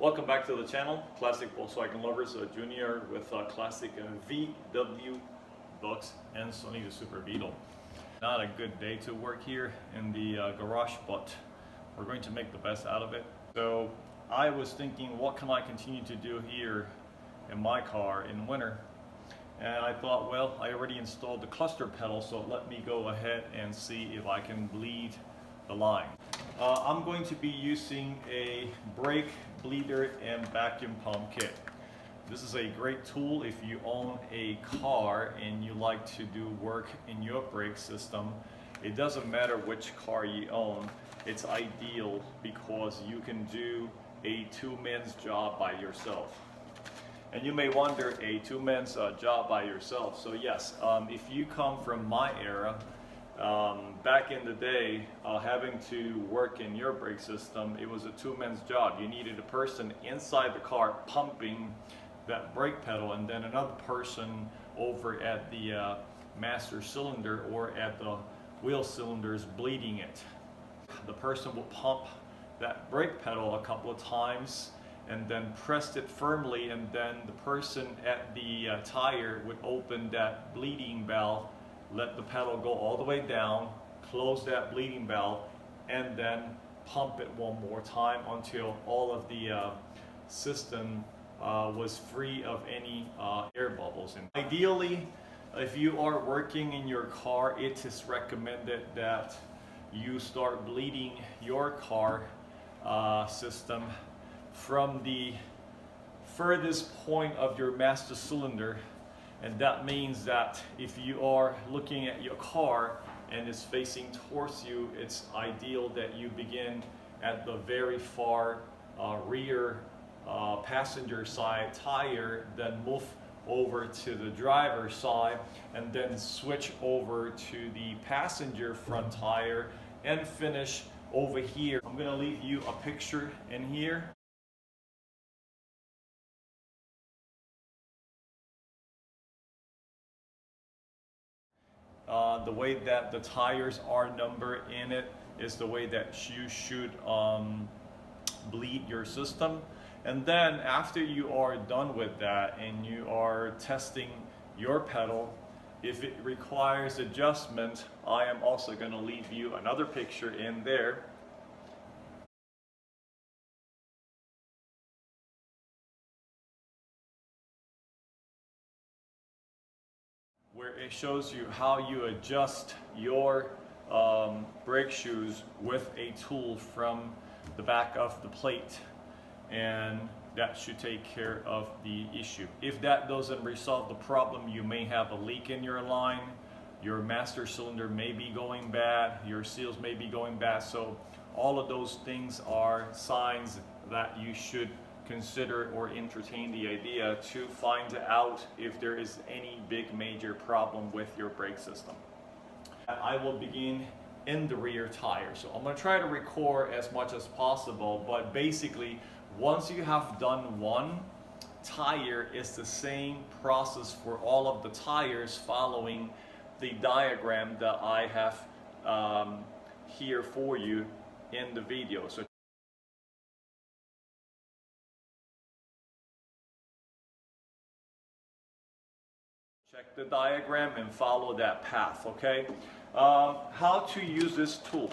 Welcome back to the channel, Classic Volkswagen Lovers, Junior with classic VW Bucks and Sony the Super Beetle. Not a good day to work here in the garage, but we're going to make the best out of it. So I was thinking, what can I continue to do here in my car in winter? And I thought, well, I already installed the cluster pedal, so let me go ahead and see if I can bleed the line. I'm going to be using a brake bleeder and vacuum pump kit. This is a great tool if you own a car and you like to do work in your brake system. It doesn't matter which car you own. It's ideal because you can do a two-man's job by yourself. And you may wonder, a two-man's job by yourself. So yes, if you come from my era, back in the day, having to work in your brake system, it was a two-man's job. You needed a person inside the car pumping that brake pedal, and then another person over at the master cylinder or at the wheel cylinders bleeding it. The person will pump that brake pedal a couple of times and then pressed it firmly, and then the person at the tire would open that bleeding valve, let the pedal go all the way down, close that bleeding valve, and then pump it one more time until all of the system was free of any air bubbles. And ideally, if you are working in your car, it is recommended that you start bleeding your car system from the furthest point of your master cylinder. And that means that if you are looking at your car and it's facing towards you, it's ideal that you begin at the very far rear passenger side tire, then move over to the driver's side, and then switch over to the passenger front tire and finish over here. I'm going to leave you a picture in here. The way that the tires are numbered in it is the way that you should bleed your system. And then after you are done with that and you are testing your pedal, if it requires adjustment, I am also going to leave you another picture in there. Where it shows you how you adjust your brake shoes with a tool from the back of the plate, and that should take care of the issue. If that doesn't resolve the problem, you may have a leak in your line, your master cylinder may be going bad, your seals may be going bad. So all of those things are signs that you should consider or entertain the idea to find out if there is any big major problem with your brake system. I will begin in the rear tire. So I'm going to try to record as much as possible, but basically once you have done one tire, it's the same process for all of the tires following the diagram that I have here for you in the video. So check the diagram and follow that path, okay? How to use this tool.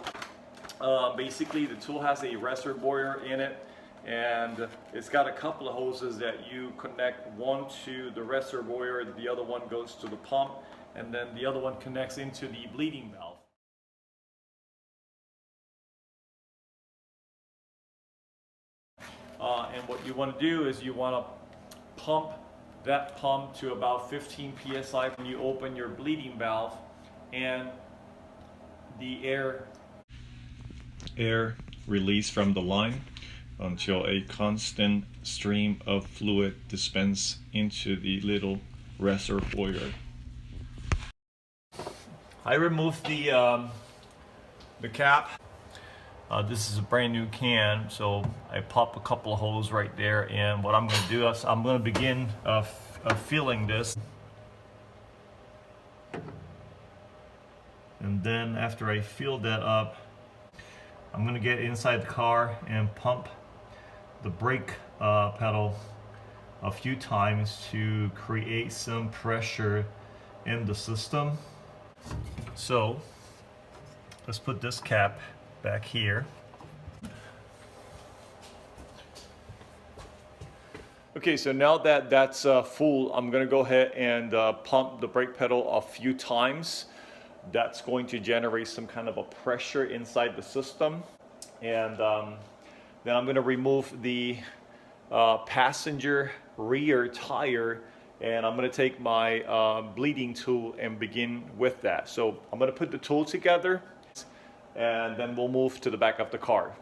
Basically, the tool has a reservoir in it, and it's got a couple of hoses that you connect, one to the reservoir, the other one goes to the pump, and then the other one connects into the bleeding valve. And what you want to do is you want to pump that pump to about 15 psi when you open your bleeding valve, and the air release from the line until a constant stream of fluid dispenses into the little reservoir. I removed the cap. This is a brand new can, so I pop a couple of holes right there, and what I'm going to do is I'm going to begin filling this, and then after I fill that up, I'm going to get inside the car and pump the brake pedal a few times to create some pressure in the system. So let's put this cap back here. Okay, so now that that's full, I'm gonna go ahead and pump the brake pedal a few times. That's going to generate some kind of a pressure inside the system. And then I'm gonna remove the passenger rear tire, and I'm gonna take my bleeding tool and begin with that. So I'm gonna put the tool together, and then we'll move to the back of the car.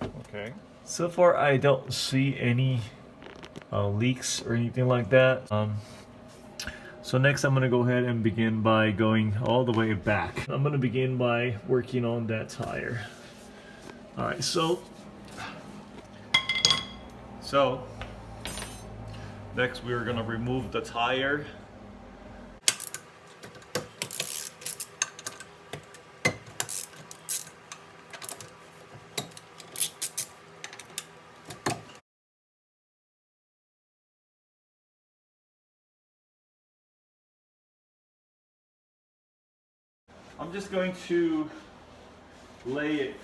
Okay. So far, I don't see any leaks or anything like that. So next, I'm gonna go ahead and begin by going all the way back. I'm gonna begin by working on that tire. All right, so next we're gonna remove the tire. I'm just going to lay it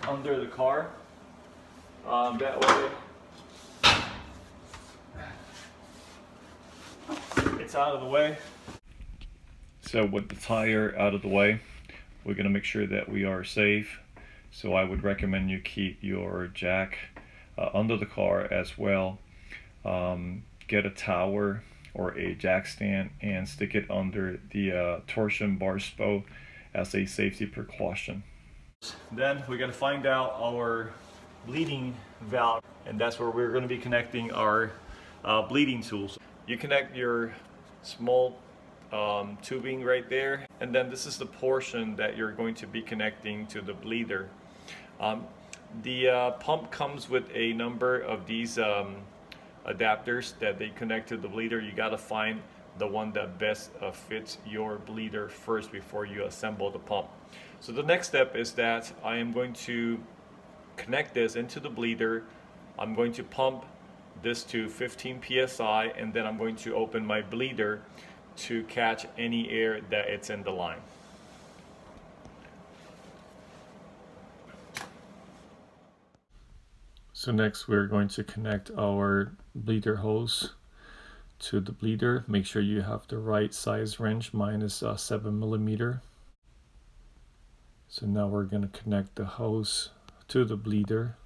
under the car. That way it's out of the way. So with the tire out of the way, we're going to make sure that we are safe. So I would recommend you keep your jack under the car as well. Get a tower or a jack stand and stick it under the torsion bar spoke as a safety precaution. Then we're going to find out our bleeding valve, and that's where we're going to be connecting our bleeding tools. You connect your small tubing right there, and then this is the portion that you're going to be connecting to the bleeder. The pump comes with a number of these adapters that they connect to the bleeder. You got to find the one that best fits your bleeder first before you assemble the pump. So the next step is that I am going to connect this into the bleeder. I'm going to pump this to 15 psi, and then I'm going to open my bleeder to catch any air that it's in the line. So next we're going to connect our bleeder hose to the bleeder. Make sure you have the right size wrench. Mine is 7mm. So now we're going to connect the hose to the bleeder.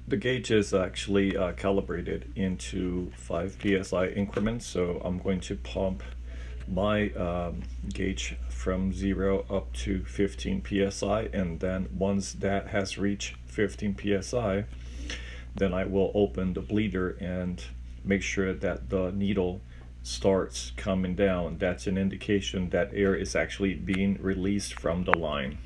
The gauge is actually calibrated into 5 psi increments, so I'm going to pump my gauge from 0 up to 15 psi, and then once that has reached 15 psi, then I will open the bleeder and make sure that the needle starts coming down. That's an indication that air is actually being released from the line.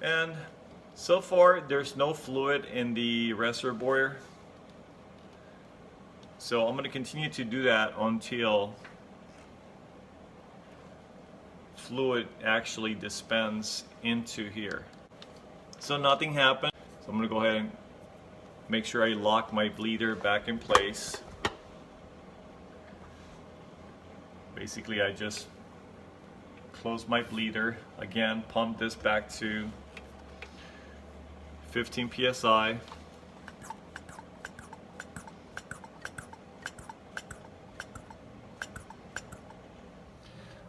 And so far there's no fluid in the reservoir, so I'm going to continue to do that until fluid actually dispense into here. So nothing happened, so I'm going to go ahead and make sure I lock my bleeder back in place. Basically I just close my bleeder, again pump this back to 15 psi.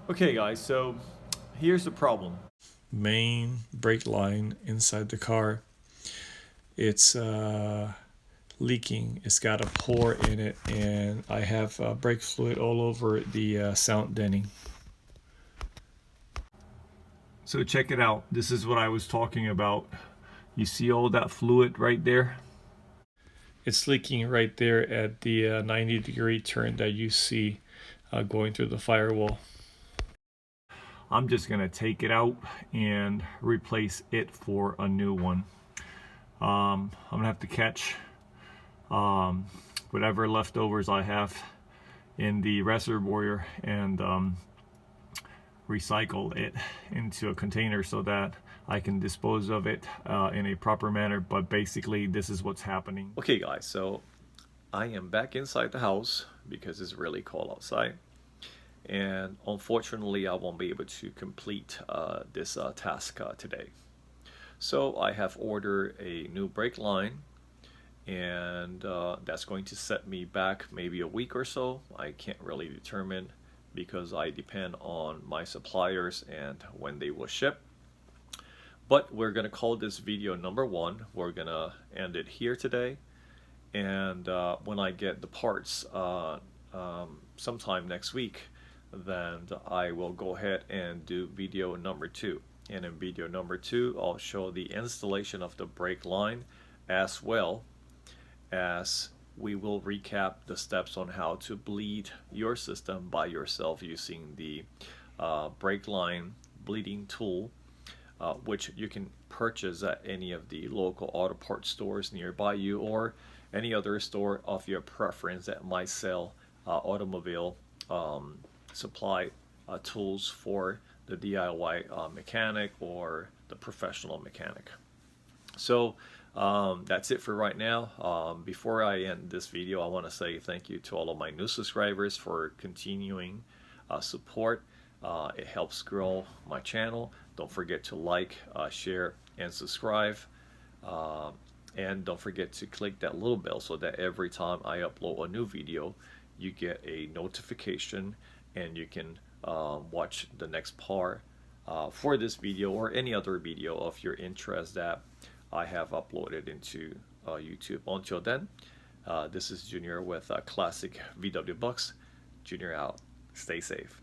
Okay guys, so here's the problem. main brake line inside the car. It's leaking. It's got a pore in it, and I have brake fluid all over the sound deadening. So check it out. This is what I was talking about. You see all that fluid right there? It's leaking right there at the 90-degree turn that you see going through the firewall. I'm just gonna take it out and replace it for a new one. I'm gonna have to catch whatever leftovers I have in the reservoir and recycle it into a container so that I can dispose of it in a proper manner. But basically, this is what's happening. Okay, guys, so I am back inside the house because it's really cold outside, and unfortunately I won't be able to complete this task today. So I have ordered a new brake line, and that's going to set me back maybe a week or so. I can't really determine because I depend on my suppliers and when they will ship. But we're gonna call this video number 1. We're gonna end it here today, and when I get the parts sometime next week, then I will go ahead and do video number 2. And in video number 2, I'll show the installation of the brake line, as well as we will recap the steps on how to bleed your system by yourself using the brake line bleeding tool, which you can purchase at any of the local auto parts stores nearby you, or any other store of your preference that might sell automobile supply tools for the DIY mechanic or the professional mechanic. So that's it for right now. Before I end this video, I want to say thank you to all of my new subscribers for continuing support. It helps grow my channel. Don't forget to like, share, and subscribe. And don't forget to click that little bell so that every time I upload a new video, you get a notification and you can watch the next part for this video or any other video of your interest that I have uploaded into YouTube. Until then, this is Junior with Classic VW Bucks. Junior out. Stay safe.